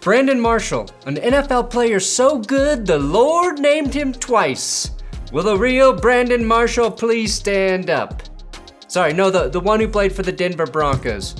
Brandon Marshall, an NFL player so good the Lord named him twice. Will the real Brandon Marshall please stand up? Sorry, no, the one who played for the Denver Broncos.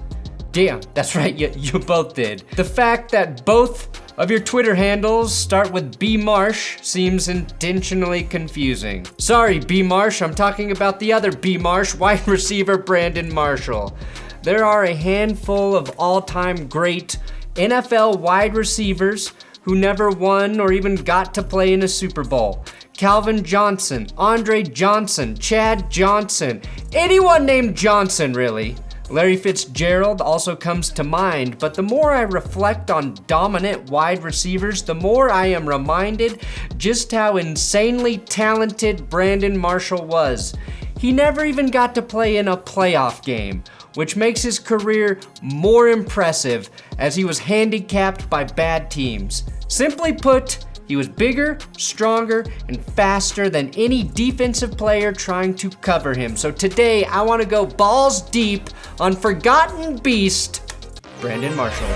Damn, that's right, you both did. The fact that both of your Twitter handles start with B Marsh seems intentionally confusing. Sorry, B Marsh, I'm talking about the other B Marsh, wide receiver Brandon Marshall. There are a handful of all-time great NFL wide receivers who never won or even got to play in a Super Bowl. Calvin Johnson, Andre Johnson, Chad Johnson, anyone named Johnson really. Larry Fitzgerald also comes to mind, but the more I reflect on dominant wide receivers, the more I am reminded just how insanely talented Brandon Marshall was. He never even got to play in a playoff game, which makes his career more impressive as he was handicapped by bad teams. Simply put, he was bigger, stronger, and faster than any defensive player trying to cover him. So today, I want to go balls deep on forgotten beast, Brandon Marshall.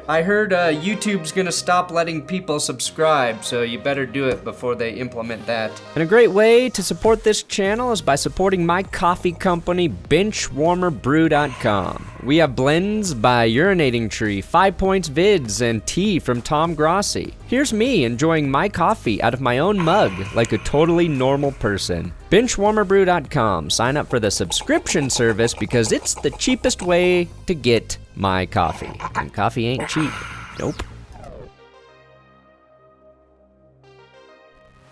I heard YouTube's gonna stop letting people subscribe, so you better do it before they implement that. And a great way to support this channel is by supporting my coffee company, BenchwarmerBrew.com. We have blends by Urinating Tree, 5 Points Vids, and tea from Tom Grossi. Here's me enjoying my coffee out of my own mug like a totally normal person. BenchwarmerBrew.com. Sign up for the subscription service because it's the cheapest way to get my coffee. And coffee ain't cheap. Nope.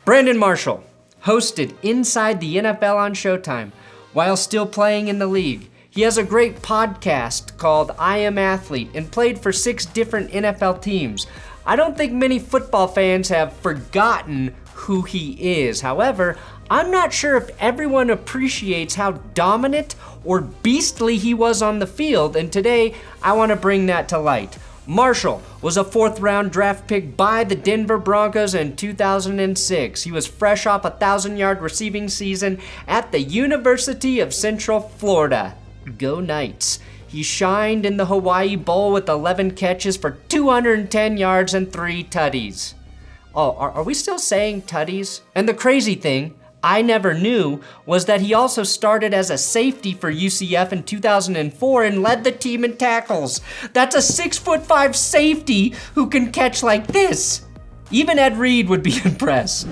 Brandon Marshall hosted Inside the NFL on Showtime while still playing in the league. He has a great podcast called I Am Athlete and played for 6 different NFL teams. I don't think many football fans have forgotten who he is. However, I'm not sure if everyone appreciates how dominant or beastly he was on the field, and today I want to bring that to light. Marshall was a 4th-round draft pick by the Denver Broncos in 2006. He was fresh off a 1,000-yard receiving season at the University of Central Florida. Go Knights. He shined in the Hawaii Bowl with 11 catches for 210 yards and 3 tutties. Oh, are we still saying tutties? And the crazy thing I never knew was that he also started as a safety for UCF in 2004 and led the team in tackles. That's a 6'5" safety who can catch like this. Even Ed Reed would be impressed.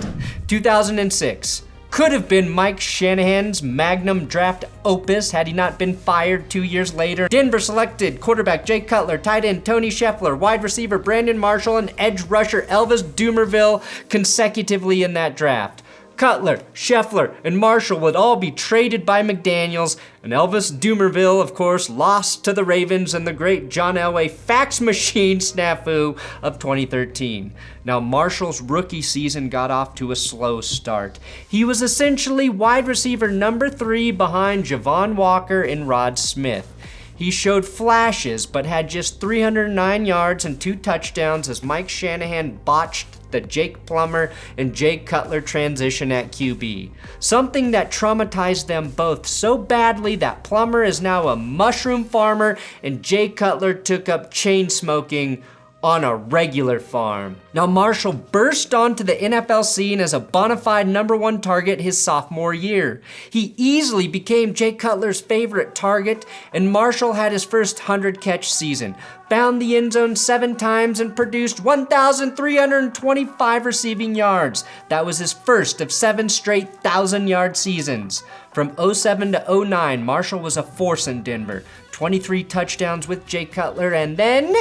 2006 could have been Mike Shanahan's magnum draft opus had he not been fired 2 years later. Denver selected quarterback Jay Cutler, tight end Tony Scheffler, wide receiver Brandon Marshall, and edge rusher Elvis Dumervil consecutively in that draft. Cutler, Scheffler, and Marshall would all be traded by McDaniels, and Elvis Dumervil, of course, lost to the Ravens and the great John Elway fax machine snafu of 2013. Now, Marshall's rookie season got off to a slow start. He was essentially wide receiver number 3 behind Javon Walker and Rod Smith. He showed flashes, but had just 309 yards and 2 touchdowns as Mike Shanahan botched the Jake Plummer and Jay Cutler transition at QB. Something that traumatized them both so badly that Plummer is now a mushroom farmer and Jay Cutler took up chain smoking on a regular farm. Now, Marshall burst onto the NFL scene as a bona fide number 1 target his sophomore year. He easily became Jay Cutler's favorite target, and Marshall had his first 100-catch season, found the end zone 7 times, and produced 1,325 receiving yards. That was his first of 7 straight 1,000-yard seasons. From 07 to 09, Marshall was a force in Denver. 23 touchdowns with Jay Cutler, and then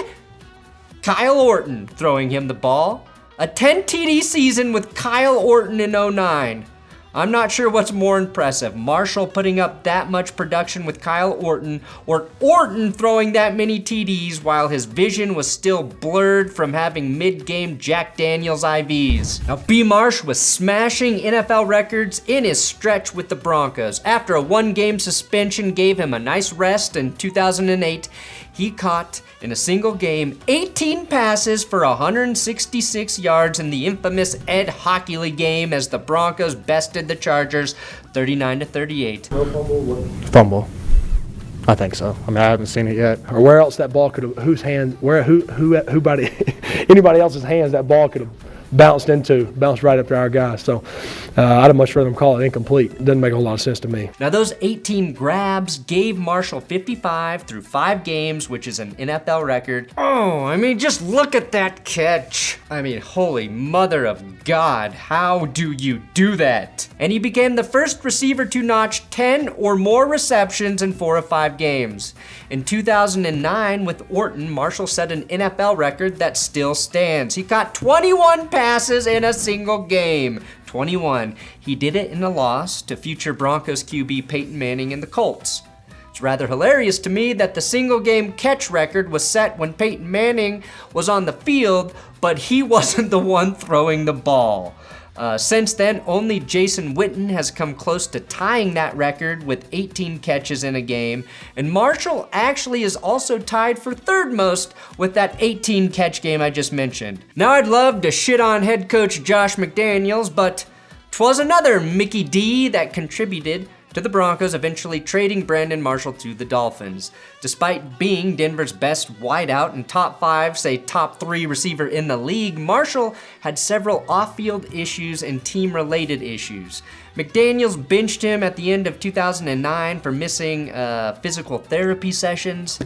Kyle Orton throwing him the ball. A 10 TD season with Kyle Orton in 09. I'm not sure what's more impressive, Marshall putting up that much production with Kyle Orton, or Orton throwing that many TDs while his vision was still blurred from having mid-game Jack Daniels IVs. Now, B. Marsh was smashing NFL records in his stretch with the Broncos. After a 1-game suspension gave him a nice rest in 2008, He caught, in a single game, 18 passes for 166 yards in the infamous Ed Hockley game as the Broncos bested the Chargers 39-38. No fumble? Fumble. I think so. I mean, I haven't seen it yet. Or where else that ball could have, whose hands, anybody else's hands that ball could have bounced right up to our guy. So I'd have much rather them call it incomplete. It doesn't make a whole lot of sense to me. Now those 18 grabs gave Marshall 55 through 5 games, which is an NFL record. Oh, I mean, just look at that catch. I mean, holy mother of God, how do you do that? And he became the first receiver to notch 10 or more receptions in 4 of 5 games. In 2009, with Orton, Marshall set an NFL record that still stands. He caught 21 passes in a single game. 21. He did it in a loss to future Broncos QB Peyton Manning and the Colts. It's rather hilarious to me that the single game catch record was set when Peyton Manning was on the field, but he wasn't the one throwing the ball. Since then, only Jason Witten has come close to tying that record with 18 catches in a game, and Marshall actually is also tied for third most with that 18 catch game I just mentioned. Now I'd love to shit on head coach Josh McDaniels, but 'twas another Mickey D that contributed to the Broncos eventually trading Brandon Marshall to the Dolphins. Despite being Denver's best wideout and top 5, say top 3 receiver in the league, Marshall had several off-field issues and team-related issues. McDaniels benched him at the end of 2009 for missing physical therapy sessions.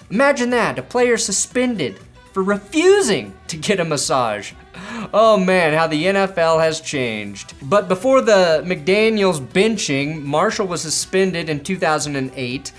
Imagine that, a player suspended for refusing to get a massage. Oh man, how the NFL has changed. But before the McDaniels benching, Marshall was suspended in 2008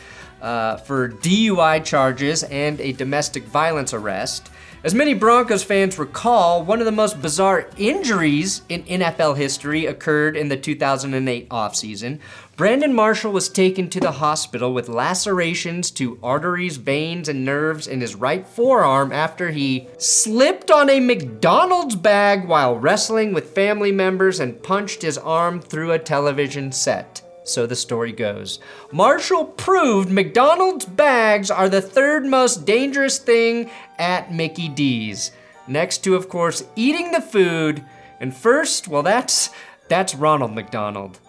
for DUI charges and a domestic violence arrest. As many Broncos fans recall, one of the most bizarre injuries in NFL history occurred in the 2008 offseason. Brandon Marshall was taken to the hospital with lacerations to arteries, veins, and nerves in his right forearm after he slipped on a McDonald's bag while wrestling with family members and punched his arm through a television set. So the story goes. Marshall proved McDonald's bags are the third most dangerous thing at Mickey D's. Next to, of course, eating the food. And first, well, that's Ronald McDonald.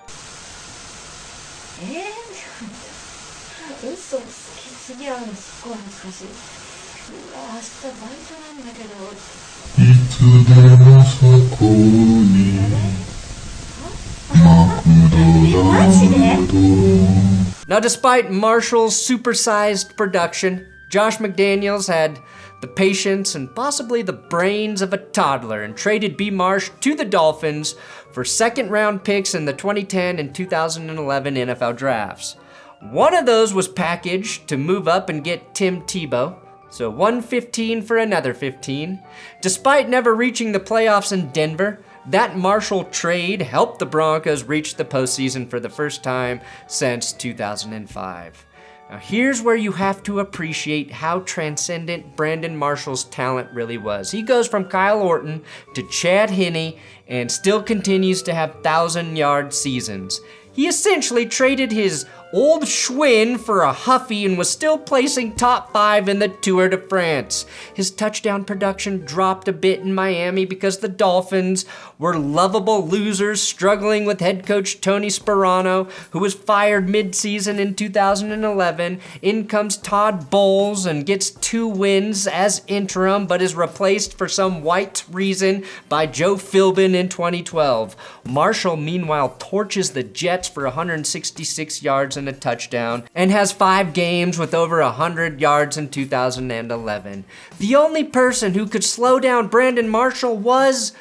Now, despite Marshall's supersized production, Josh McDaniels had the patience and possibly the brains of a toddler and traded B. Marsh to the Dolphins for second-round picks in the 2010 and 2011 NFL drafts. One of those was packaged to move up and get Tim Tebow, so 115 for another 15. Despite never reaching the playoffs in Denver, that Marshall trade helped the Broncos reach the postseason for the first time since 2005. Now here's where you have to appreciate how transcendent Brandon Marshall's talent really was. He goes from Kyle Orton to Chad Henne and still continues to have 1,000-yard seasons. He essentially traded his old Schwinn for a Huffy and was still placing top 5 in the Tour de France. His touchdown production dropped a bit in Miami because the Dolphins were lovable losers struggling with head coach Tony Sparano, who was fired mid-season in 2011. In comes Todd Bowles and gets 2 wins as interim, but is replaced for some white reason by Joe Philbin in 2012. Marshall, meanwhile, torches the Jets for 166 yards and a touchdown, and has 5 games with over 100 yards in 2011. The only person who could slow down Brandon Marshall was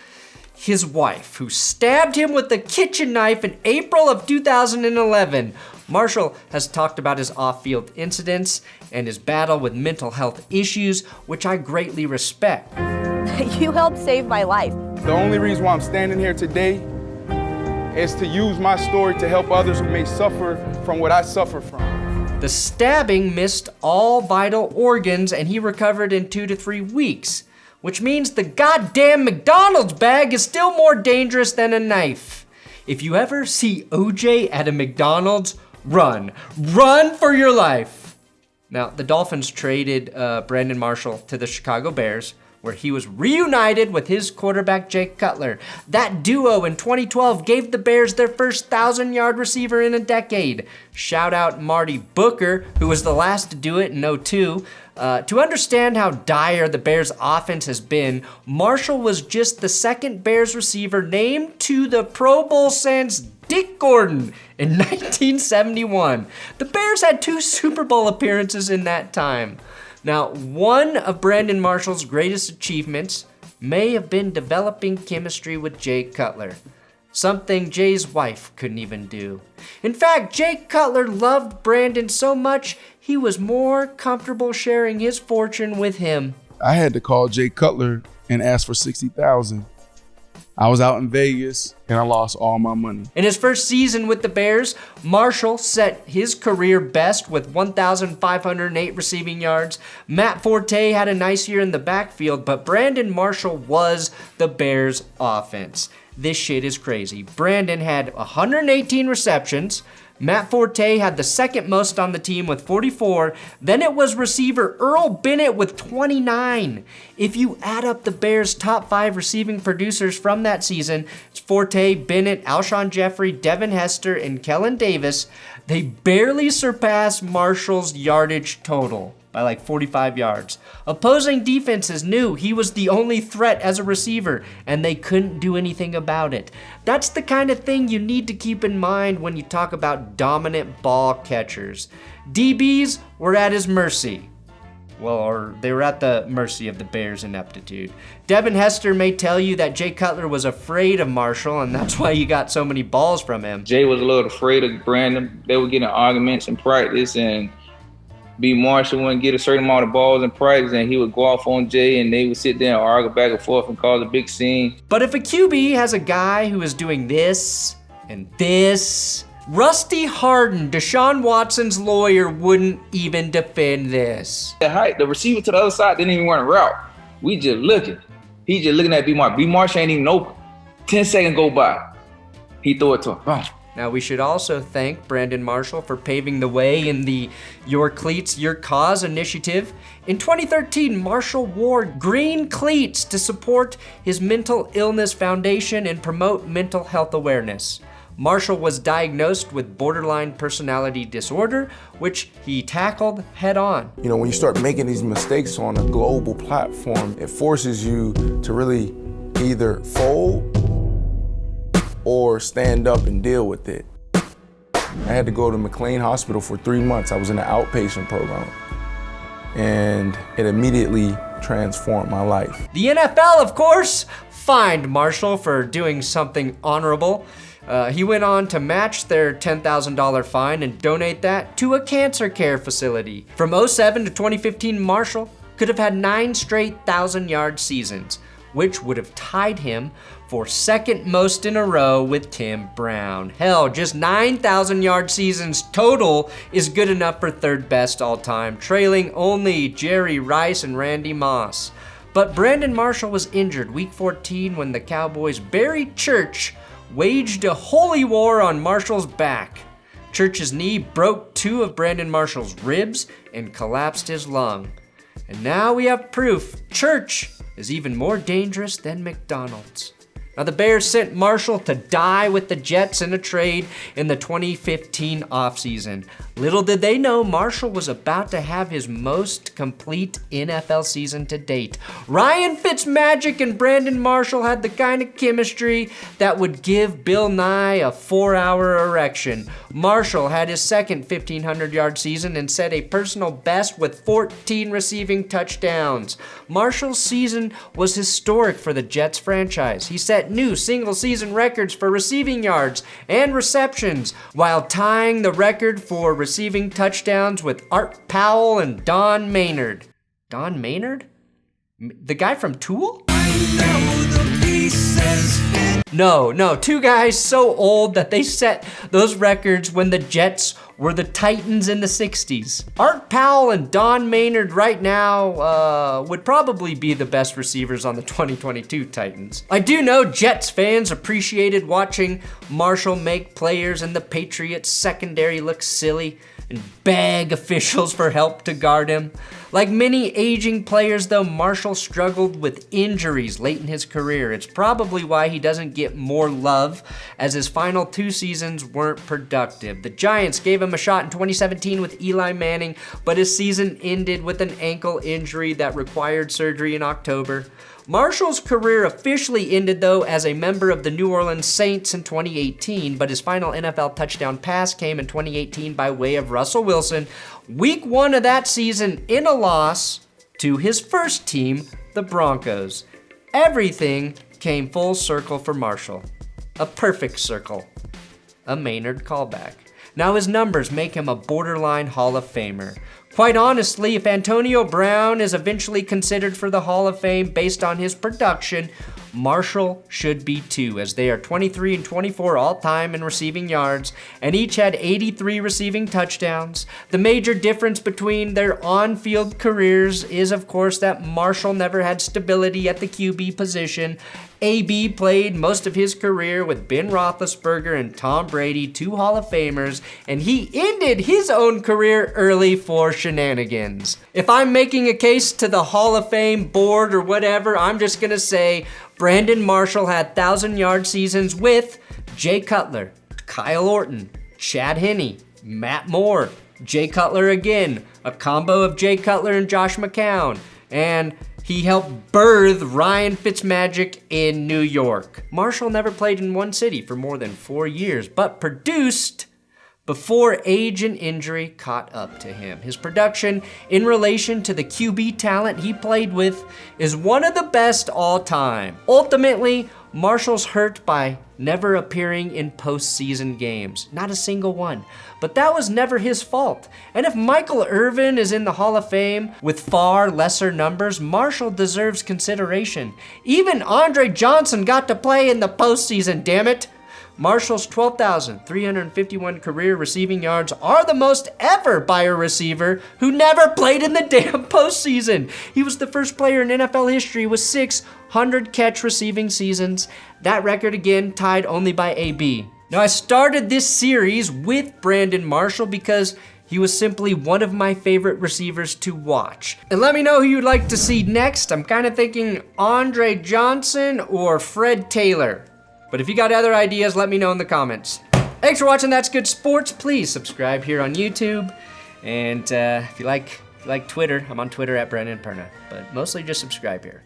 his wife, who stabbed him with a kitchen knife in April of 2011. Marshall has talked about his off-field incidents and his battle with mental health issues, which I greatly respect. You helped save my life. The only reason why I'm standing here today is to use my story to help others who may suffer from what I suffer from. The stabbing missed all vital organs and he recovered in 2 to 3 weeks, which means the goddamn McDonald's bag is still more dangerous than a knife. If you ever see OJ at a McDonald's, run. Run for your life. Now, the Dolphins traded Brandon Marshall to the Chicago Bears, where he was reunited with his quarterback, Jake Cutler. That duo in 2012 gave the Bears their first 1,000-yard receiver in a decade. Shout out Marty Booker, who was the last to do it in 2002. To understand how dire the Bears' offense has been, Marshall was just the second Bears receiver named to the Pro Bowl since Dick Gordon in 1971. The Bears had 2 Super Bowl appearances in that time. Now, one of Brandon Marshall's greatest achievements may have been developing chemistry with Jay Cutler, something Jay's wife couldn't even do. In fact, Jay Cutler loved Brandon so much, he was more comfortable sharing his fortune with him. I had to call Jay Cutler and ask for $60,000. I was out in Vegas and I lost all my money. In his first season with the Bears, Marshall set his career best with 1,508 receiving yards. Matt Forte had a nice year in the backfield, but Brandon Marshall was the Bears' offense. This shit is crazy. Brandon had 118 receptions. Matt Forte had the second most on the team with 44. Then it was receiver Earl Bennett with 29. If you add up the Bears' top 5 receiving producers from that season, it's Forte, Bennett, Alshon Jeffrey, Devin Hester, and Kellen Davis. They barely surpassed Marshall's yardage total by like 45 yards. Opposing defenses knew he was the only threat as a receiver, and they couldn't do anything about it. That's the kind of thing you need to keep in mind when you talk about dominant ball catchers. DBs were at his mercy. Well, or they were at the mercy of the Bears' ineptitude. Devin Hester may tell you that Jay Cutler was afraid of Marshall, and that's why he got so many balls from him. Jay was a little afraid of Brandon. They were getting arguments in practice, and B. Marshall wouldn't get a certain amount of balls in practice, and he would go off on Jay, and they would sit there and argue back and forth and cause a big scene. But if a QB has a guy who is doing this and this, Rusty Harden, Deshaun Watson's lawyer, wouldn't even defend this. The receiver to the other side didn't even run a route. We just looking. He just looking at B. Marshall. B. Marshall ain't even open. 10 seconds go by. He threw it to him. Boom. Now, we should also thank Brandon Marshall for paving the way in the Your Cleats, Your Cause initiative. In 2013, Marshall wore green cleats to support his mental illness foundation and promote mental health awareness. Marshall was diagnosed with borderline personality disorder, which he tackled head on. You know, when you start making these mistakes on a global platform, it forces you to really either fold or stand up and deal with it. I had to go to McLean Hospital for 3 months. I was in an outpatient program, and it immediately transformed my life. The NFL, of course, fined Marshall for doing something honorable. He went on to match their $10,000 fine and donate that to a cancer care facility. From 2007 to 2015, Marshall could have had 9 straight 1,000-yard seasons, which would have tied him for second most in a row with Tim Brown. Hell, just 9,000-yard seasons total is good enough for third best all time, trailing only Jerry Rice and Randy Moss. But Brandon Marshall was injured week 14 when the Cowboys' Barry Church waged a holy war on Marshall's back. Church's knee broke 2 of Brandon Marshall's ribs and collapsed his lung. And now we have proof Church is even more dangerous than McDonald's. Now, the Bears sent Marshall to die with the Jets in a trade in the 2015 offseason. Little did they know Marshall was about to have his most complete NFL season to date. Ryan Fitzmagic and Brandon Marshall had the kind of chemistry that would give Bill Nye a 4-hour erection. Marshall had his second 1,500-yard season and set a personal best with 14 receiving touchdowns. Marshall's season was historic for the Jets franchise. He set new single-season records for receiving yards and receptions, while tying the record for receiving touchdowns with Art Powell and Don Maynard. Don Maynard? The guy from Tool? No, 2 guys so old that they set those records when the Jets were the Titans in the 60s. Art Powell and Don Maynard right now would probably be the best receivers on the 2022 Titans. I do know Jets fans appreciated watching Marshall make players in the Patriots secondary look silly and beg officials for help to guard him. Like many aging players though, Marshall struggled with injuries late in his career. It's probably why he doesn't get more love, as his final 2 seasons weren't productive. The Giants gave him a shot in 2017 with Eli Manning, but his season ended with an ankle injury that required surgery in October. Marshall's career officially ended though as a member of the New Orleans Saints in 2018, but his final NFL touchdown pass came in 2018 by way of Russell Wilson, week 1 of that season in a loss to his first team, the Broncos. Everything came full circle for Marshall. A perfect circle. A Maynard callback. Now his numbers make him a borderline Hall of Famer. Quite honestly, if Antonio Brown is eventually considered for the Hall of Fame based on his production, Marshall should be too, as they are 23 and 24 all-time in receiving yards, and each had 83 receiving touchdowns. The major difference between their on-field careers is, of course, that Marshall never had stability at the QB position. AB played most of his career with Ben Roethlisberger and Tom Brady, 2 Hall of Famers, and he ended his own career early for shenanigans. If I'm making a case to the Hall of Fame board or whatever, I'm just gonna say Brandon Marshall had 1,000-yard seasons with Jay Cutler, Kyle Orton, Chad Henne, Matt Moore, Jay Cutler again, a combo of Jay Cutler and Josh McCown, and he helped birth Ryan Fitzmagic in New York. Marshall never played in one city for more than 4 years, but produced before age and injury caught up to him. His production in relation to the QB talent he played with is one of the best all time. Ultimately, Marshall's hurt by never appearing in postseason games. Not a single one. But that was never his fault. And if Michael Irvin is in the Hall of Fame with far lesser numbers, Marshall deserves consideration. Even Andre Johnson got to play in the postseason, damn it. Marshall's 12,351 career receiving yards are the most ever by a receiver who never played in the damn postseason. He was the first player in NFL history with 600 catch receiving seasons. That record again tied only by AB. Now I started this series with Brandon Marshall because he was simply one of my favorite receivers to watch. And let me know who you'd like to see next. I'm kind of thinking Andre Johnson or Fred Taylor. But if you got other ideas, let me know in the comments. Thanks for watching That's Good Sports. Please subscribe here on YouTube. And if you like Twitter, I'm on Twitter at Brendan Perna. But mostly just subscribe here.